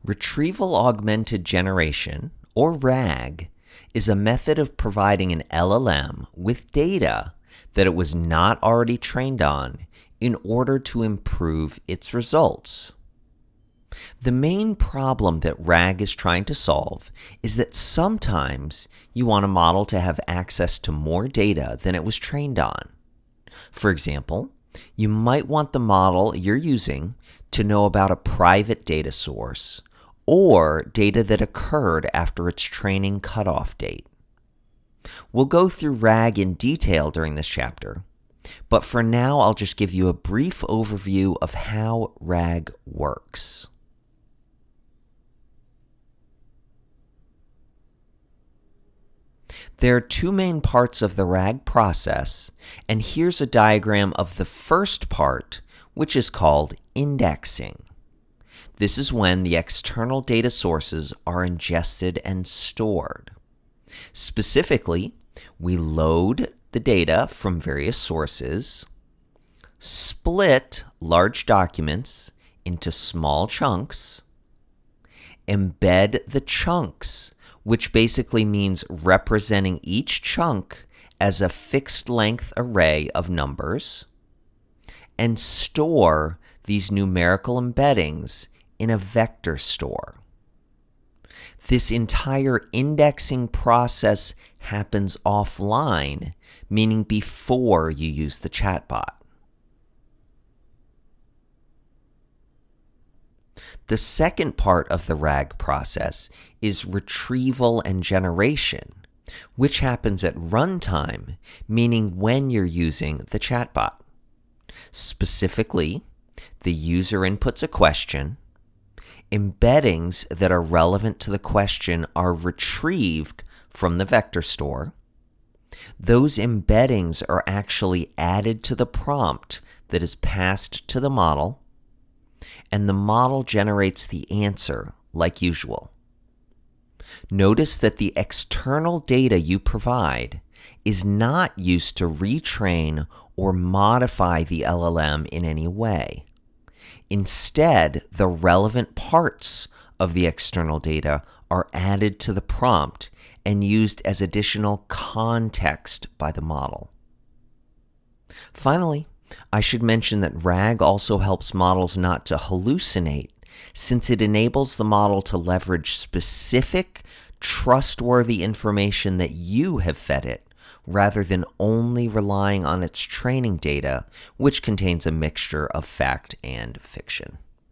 Retrieval Augmented Generation, or RAG, is a method of providing an LLM with data that it was not already trained on in order to improve its results. The main problem that RAG is trying to solve is that sometimes you want a model to have access to more data than it was trained on. For example, you might want the model you're using to know about a private data source or data that occurred after its training cutoff date. We'll go through RAG in detail during this chapter, but for now I'll just give you a brief overview of how RAG works. There are two main parts of the RAG process, and here's a diagram of the first part, which is called indexing. This is when the external data sources are ingested and stored. Specifically, we load the data from various sources, split large documents into small chunks, embed the chunks, which basically means representing each chunk as a fixed length array of numbers, and store these numerical embeddings in a vector store. This entire indexing process happens offline, meaning before you use the chatbot. The second part of the RAG process is retrieval and generation, which happens at runtime, meaning when you're using the chatbot. Specifically, the user inputs a question, embeddings that are relevant to the question are retrieved from the vector store. Those embeddings are actually added to the prompt that is passed to the model, and the model generates the answer like usual. Notice that the external data you provide is not used to retrain or modify the LLM in any way. Instead, the relevant parts of the external data are added to the prompt and used as additional context by the model. Finally, I should mention that RAG also helps models not to hallucinate, since it enables the model to leverage specific, trustworthy information that you have fed it, rather than only relying on its training data, which contains a mixture of fact and fiction.